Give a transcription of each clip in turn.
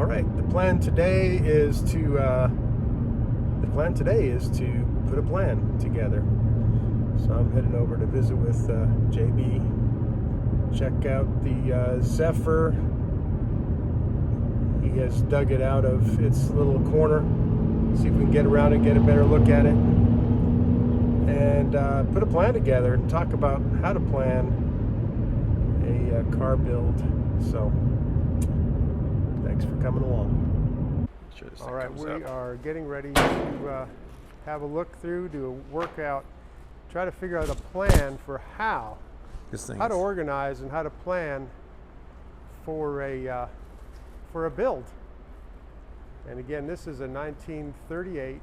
All right, the plan today is to put a plan together. So I'm heading over to visit with JB, check out the Zephyr. He has dug it out of its little corner. See if we can get around and get a better look at it, and put a plan together and talk about how to plan a car build. So thanks for coming along. Sure, all right, we are getting ready to have a look through, do a workout, try to figure out a plan for how to organize and how to plan for a build. And again, this is a 1938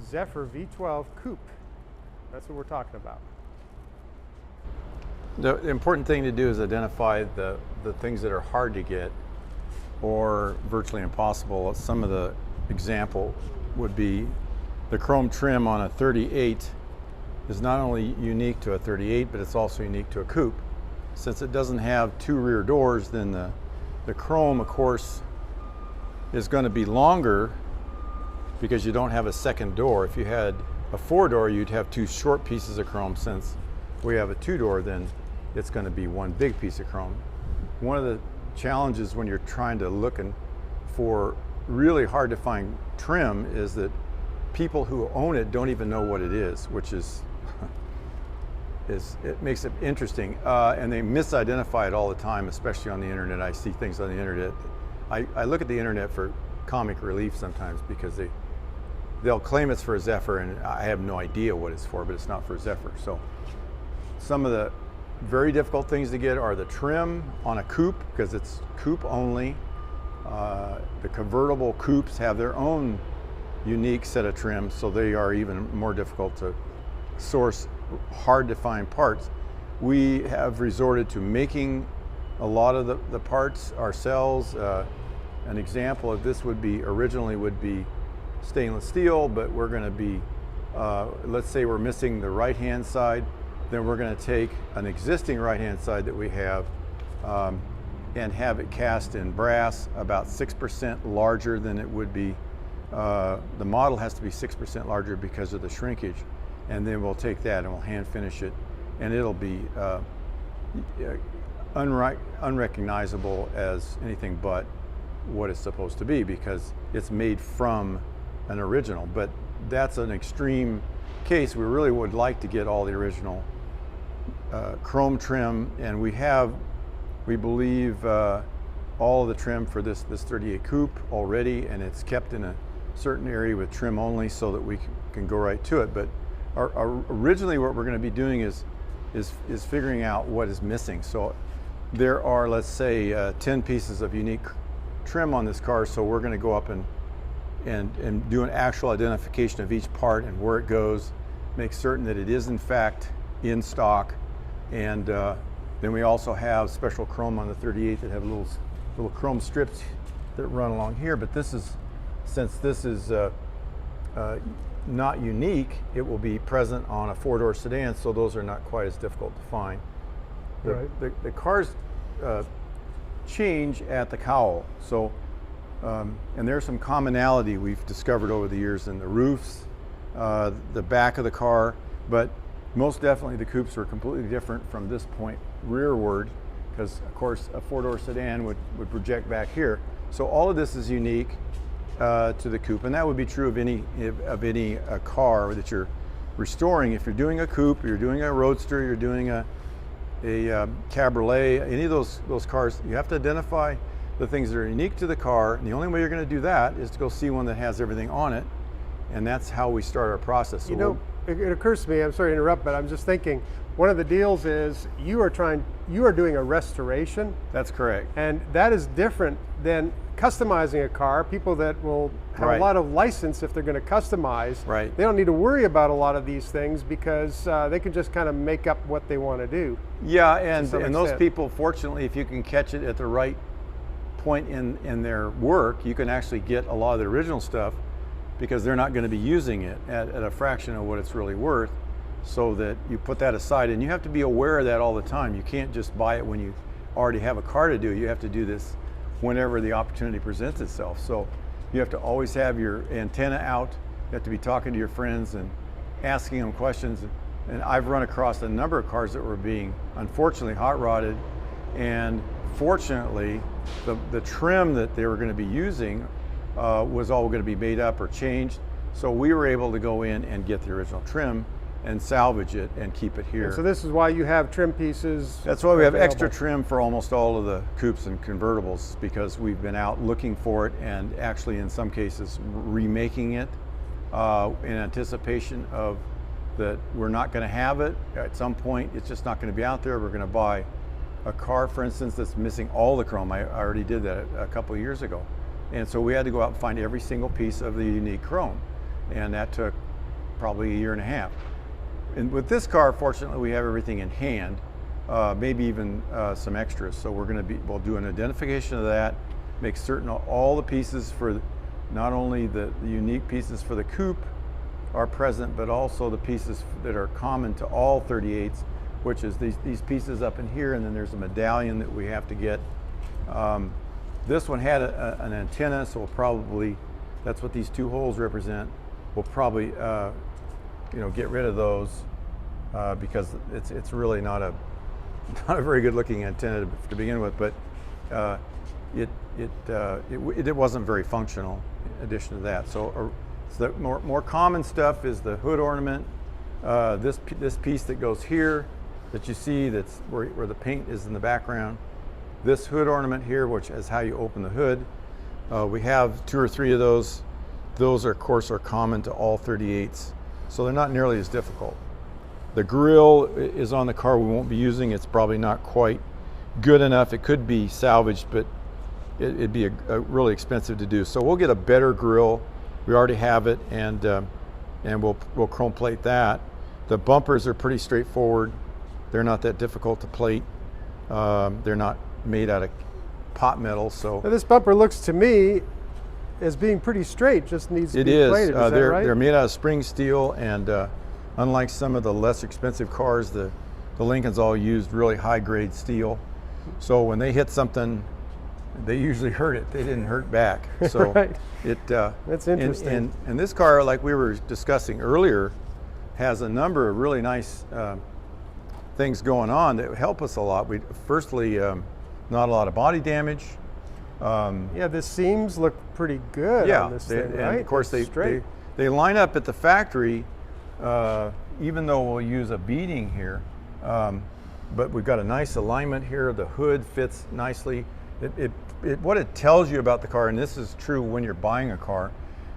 Zephyr V12 Coupe. That's what we're talking about. The important thing to do is identify the things that are hard to get or virtually impossible. Some of the example would be the chrome trim on a 38 is not only unique to a 38, but it's also unique to a coupe. Since it doesn't have two rear doors, then the chrome, of course, is going to be longer because you don't have a second door. If you had a 4-door, you'd have two short pieces of chrome. Since we have a 2-door, then it's going to be one big piece of chrome. One of the challenges when you're trying to look for really hard to find trim is that people who own it don't even know what it is, which is it makes it interesting, and they misidentify it all the time, especially on the internet. I see things on the internet. I look at the internet for comic relief sometimes because they'll claim it's for a Zephyr, and I have no idea what it's for, but it's not for a Zephyr. So some of the very difficult things to get are the trim on a coupe, because it's coupe only. The convertible coupes have their own unique set of trims, so they are even more difficult to source, hard to find parts. We have resorted to making a lot of the parts ourselves. An example of this originally would be stainless steel, but we're going to be, let's say we're missing the right-hand side, then we're going to take an existing right-hand side that we have and have it cast in brass, about 6% larger than it would be. The model has to be 6% larger because of the shrinkage, and then we'll take that and we'll hand finish it, and it'll be unrecognizable as anything but what it's supposed to be because it's made from an original. But that's an extreme case. We really would like to get all the original chrome trim, and we believe all of the trim for this 38 coupe already, and it's kept in a certain area with trim only so that we can go right to it. But originally what we're going to be doing is figuring out what is missing. So there are, let's say, 10 pieces of unique trim on this car, so we're going to go up and do an actual identification of each part and where it goes, make certain that it is in fact in stock, and then we also have special chrome on the 38 that have little chrome strips that run along here. But since this is not unique, it will be present on a 4-door sedan, so those are not quite as difficult to find. The cars change at the cowl, so and there's some commonality we've discovered over the years in the roofs, the back of the car, but most definitely the coupes are completely different from this point rearward, because of course a 4-door sedan would project back here. So all of this is unique to the coupe, and that would be true of any car that you're restoring. If you're doing a coupe, you're doing a roadster, you're doing a cabriolet, any of those cars, you have to identify the things that are unique to the car, and the only way you're going to do that is to go see one that has everything on it, and that's how we start our process. So you know, it occurs to me, I'm sorry to interrupt, but I'm just thinking, one of the deals is you are doing a restoration. That's correct. And that is different than customizing a car. People that will have a lot of license if they're going to customize, they don't need to worry about a lot of these things because they can just kind of make up what they want to do. Yeah, and those people, fortunately, if you can catch it at the right point in their work, you can actually get a lot of the original stuff because they're not going to be using it at a fraction of what it's really worth, so that you put that aside. And you have to be aware of that all the time. You can't just buy it when you already have a car to do. You have to do this whenever the opportunity presents itself. So you have to always have your antenna out. You have to be talking to your friends and asking them questions. And I've run across a number of cars that were being, unfortunately, hot rodded. And fortunately, the trim that they were going to be using was all going to be made up or changed. So we were able to go in and get the original trim and salvage it and keep it here. And so this is why you have trim pieces. That's why we have extra trim for almost all of the coupes and convertibles, because we've been out looking for it and actually in some cases remaking it in anticipation of that we're not going to have it at some point. It's just not going to be out there. We're going to buy a car, for instance, that's missing all the chrome. I already did that a couple of years ago. And so we had to go out and find every single piece of the unique chrome. And that took probably a year and a half. And with this car, fortunately, we have everything in hand, maybe even some extras. So we'll do an identification of that, make certain all the pieces for not only the unique pieces for the coupe are present, but also the pieces that are common to all 38s, which is these pieces up in here, and then there's a medallion that we have to get. This one had an antenna, so we'll probably, that's what these two holes represent. We'll probably get rid of those because it's really not a very good looking antenna to begin with, but it wasn't very functional in addition to that. So the more common stuff is the hood ornament, this piece that goes here that you see, that's where the paint is in the background. This hood ornament here, which is how you open the hood. We have 2 or 3 of those. Those, of course, are common to all 38s, so they're not nearly as difficult. The grille is on the car we won't be using. It's probably not quite good enough. It could be salvaged, but it'd be really expensive to do. So we'll get a better grille. We already have it, and we'll chrome plate that. The bumpers are pretty straightforward. They're not that difficult to plate. They're not made out of pot metal. So now this bumper looks to me as being pretty straight, just needs to be plated. Is that right? They're made out of spring steel, and unlike some of the less expensive cars, the Lincolns all used really high grade steel. So when they hit something, they usually hurt it. They didn't hurt back. So right. That's interesting. And this car, like we were discussing earlier, has a number of really nice things going on that help us a lot. Firstly, not a lot of body damage. Yeah, the seams look pretty good on this thing, right? And of course, they line up at the factory, even though we'll use a beading here. But we've got a nice alignment here. The hood fits nicely. What it tells you about the car, and this is true when you're buying a car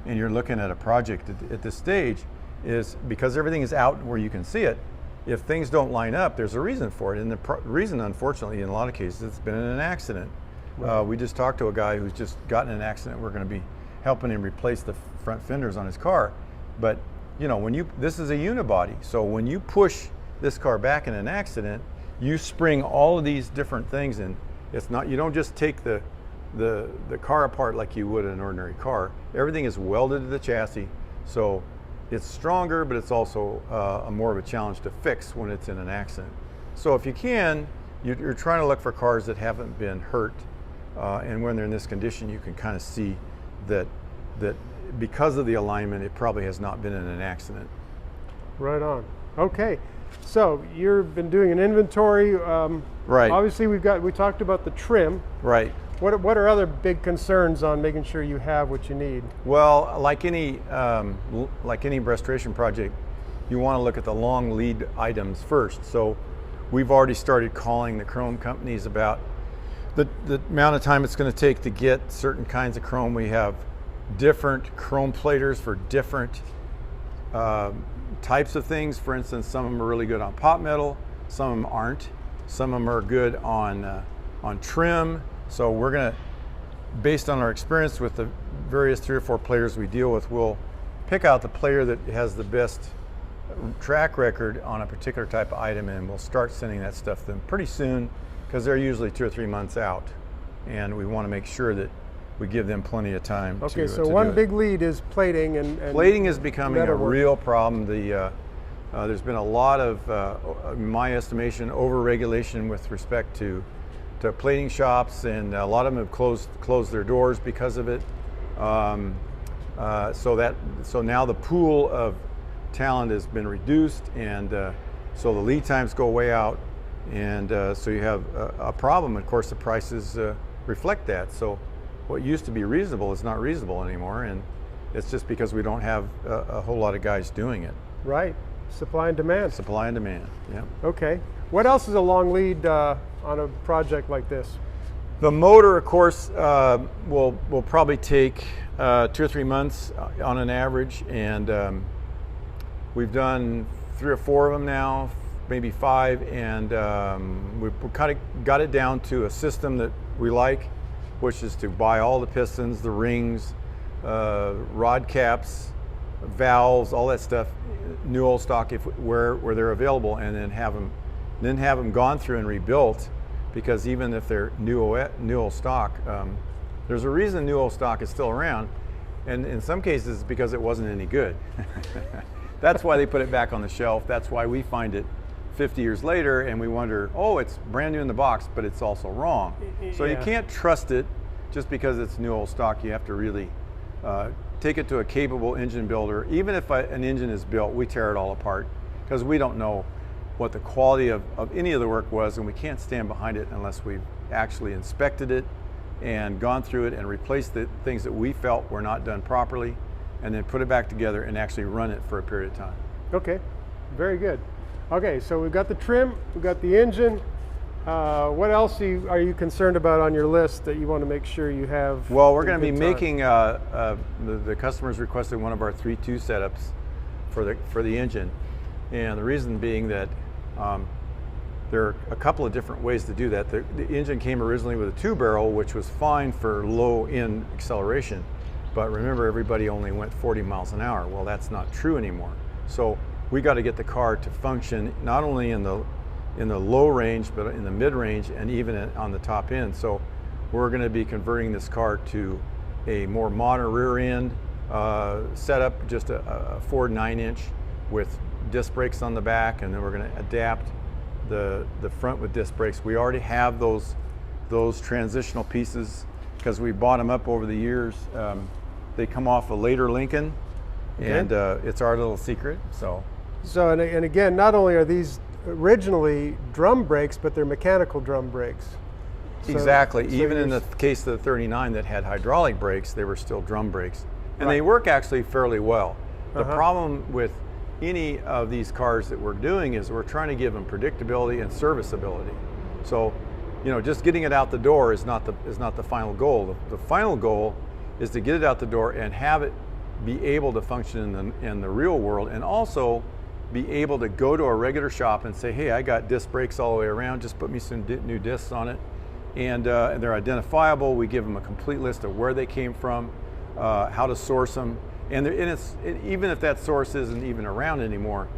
and you're looking at a project at this stage, is because everything is out where you can see it. If things don't line up, there's a reason for it. And the reason, unfortunately, in a lot of cases, it's been in an accident. Right. We just talked to a guy who's just gotten in an accident. We're going to be helping him replace the front fenders on his car. But this is a unibody, so when you push this car back in an accident, you spring all of these different things, and you don't just take the car apart like you would an ordinary car. Everything is welded to the chassis, so it's stronger, but it's also more of a challenge to fix when it's in an accident. So if you can, you're trying to look for cars that haven't been hurt, and when they're in this condition, you can kind of see that because of the alignment, it probably has not been in an accident. Right on. Okay, so you've been doing an inventory. Right. Obviously, we talked about the trim. Right. What are other big concerns on making sure you have what you need? Well, like any restoration project, you want to look at the long lead items first. So we've already started calling the chrome companies about the amount of time it's going to take to get certain kinds of chrome. We have different chrome platers for different types of things. For instance, some of them are really good on pot metal, some of them aren't. Some of them are good on trim. So we're going to, based on our experience with the various 3 or 4 platers we deal with, we'll pick out the plater that has the best track record on a particular type of item, and we'll start sending that stuff to them pretty soon, because they're usually 2 or 3 months out, and we want to make sure that we give them pleny of time. Okay, so one big lead is plating, and plating is becoming a real problem. There's been a lot of, in my estimation, over-regulation with respect to to plating shops, and a lot of them have closed their doors because of it. So now the pool of talent has been reduced, and so the lead times go way out, and so you have a problem. Of course, the prices reflect that. So what used to be reasonable is not reasonable anymore, and it's just because we don't have a whole lot of guys doing it. Right. Supply and demand. Supply and demand, yeah. Okay. What else is a long lead on a project like this? The motor, of course, will probably take 2 or 3 months on an average, and we've done 3 or 4 of them now, maybe 5, and we've kind of got it down to a system that we like, which is to buy all the pistons, the rings, rod caps, valves, all that stuff, new old stock where they're available, and then have them gone through and rebuilt. Because even if they're new old stock, there's a reason new old stock is still around, and in some cases because it wasn't any good. That's why they put it back on the shelf. That's why we find it 50 years later and we wonder, oh, it's brand new in the box, but it's also wrong. So you can't trust it just because it's new old stock. You have to really take it to a capable engine builder. Even if an engine is built, we tear it all apart because we don't know what the quality of any of the work was, and we can't stand behind it unless we've actually inspected it and gone through it and replaced the things that we felt were not done properly, and then put it back together and actually run it for a period of time. Okay, very good. Okay, so we've got the trim, we've got the engine. What else are you concerned about on your list that you want to make sure you have? Well, we're going to be making, the customers requested one of our 3.2 setups for the engine. And the reason being that there are a couple of different ways to do that. The engine came originally with a 2-barrel, which was fine for low-end acceleration. But remember, everybody only went 40 miles an hour. Well, that's not true anymore. So we got to get the car to function not only in the low range, but in the mid range and even on the top end. So we're going to be converting this car to a more modern rear end setup, just a Ford 9-inch with disc brakes on the back, and then we're going to adapt the front with disc brakes. We already have those transitional pieces because we bought them up over the years. They come off a later Lincoln, and it's our little secret. So and again, not only are these originally drum brakes, but they're mechanical drum brakes. Exactly. Even in the case of the 39 that had hydraulic brakes, they were still drum brakes, and they work actually fairly well. The problem with any of these cars that we're doing is we're trying to give them predictability and serviceability. So, just getting it out the door is not the final goal. The final goal is to get it out the door and have it be able to function in the real world, and also be able to go to a regular shop and say, hey, I got disc brakes all the way around, just put me some new discs on it. And they're identifiable. We give them a complete list of where they came from, how to source them. And even if that source isn't even around anymore,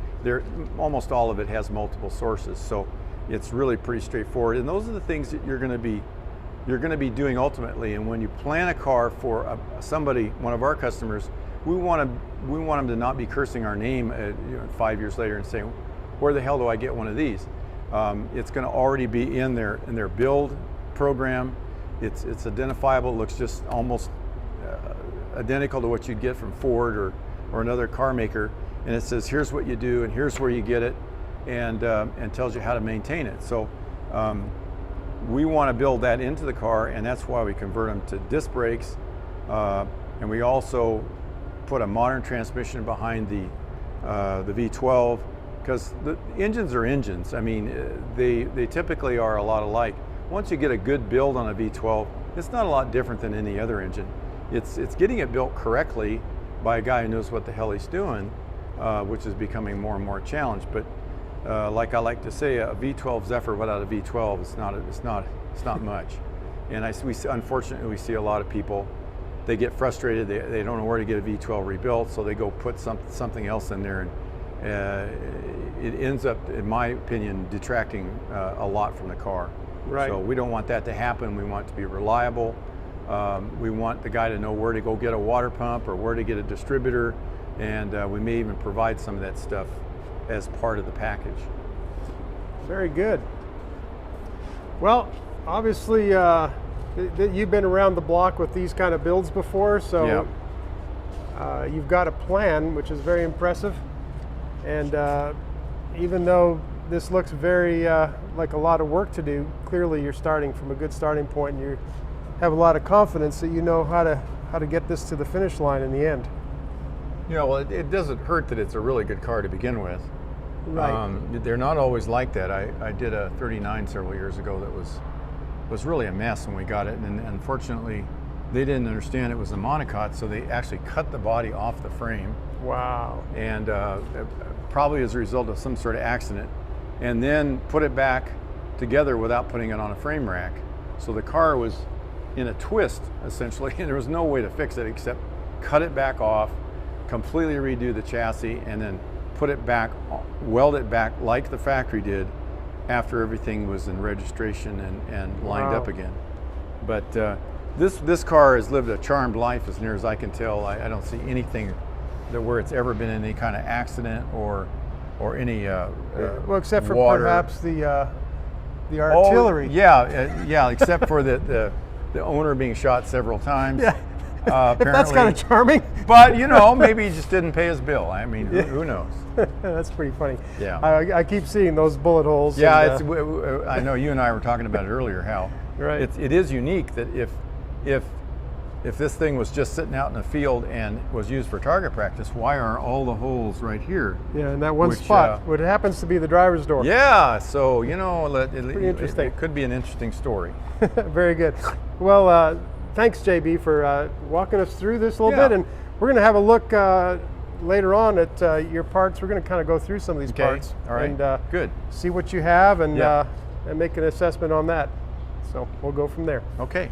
almost all of it has multiple sources. So it's really pretty straightforward. And those are the things that you're going to be doing ultimately. And when you plan a car for one of our customers, we want them to not be cursing our name 5 years later and saying, where the hell do I get one of these? It's going to already be in their build program. It's identifiable. It looks just almost identical to what you'd get from Ford or another car maker, and it says here's what you do and here's where you get it, and tells you how to maintain it. So we want to build that into the car, and that's why we convert them to disc brakes, and we also put a modern transmission behind the V12, because the engines are engines. I mean, they typically are a lot alike. Once you get a good build on a V12, it's not a lot different than any other engine. It's getting it built correctly by a guy who knows what the hell he's doing, which is becoming more and more a challenge. But like I like to say, a V12 Zephyr without a V12 it's not much. And unfortunately we see a lot of people, they get frustrated, they don't know where to get a V12 rebuilt, so they go put something else in there, and it ends up, in my opinion, detracting a lot from the car. Right. So we don't want that to happen. We want it to be reliable. We want the guy to know where to go get a water pump or where to get a distributor, and we may even provide some of that stuff as part of the package. Very good. Well, obviously you've been around the block with these kind of builds before, so you've got a plan, which is very impressive. And even though this looks very like a lot of work to do, clearly you're starting from a good starting point, and you have a lot of confidence that you know how to get this to the finish line in the end. Yeah, well, it doesn't hurt that it's a really good car to begin with. Right. They're not always like that. I did a 39 several years ago that was really a mess when we got it, and unfortunately they didn't understand it was a monocoque, so they actually cut the body off the frame. Wow. And probably as a result of some sort of accident, and then put it back together without putting it on a frame rack. So the car was in a twist, essentially, and there was no way to fix it except cut it back off, completely redo the chassis, and then put it back, weld it back like the factory did after everything was in registration and lined up again. But this car has lived a charmed life as near as I can tell. I don't see anything where it's ever been in any kind of accident or any well, except for water. Perhaps the artillery. Oh, yeah, except for the owner being shot several times. Yeah. Apparently. That's kind of charming. But you know, maybe he just didn't pay his bill. I mean, who knows? That's pretty funny. Yeah. I keep seeing those bullet holes. Yeah, and, I know you and I were talking about it earlier. How it is unique that if this thing was just sitting out in the field and was used for target practice, why are all the holes right here? Yeah, in that one spot, what happens to be the driver's door. Yeah, so you know, pretty interesting. It could be an interesting story. Very good. Well, thanks, JB, for walking us through this a little bit, and we're going to have a look later on at your parts. We're going to kind of go through some of these parts, all right, and good. See what you have, and make an assessment on that. So we'll go from there. Okay.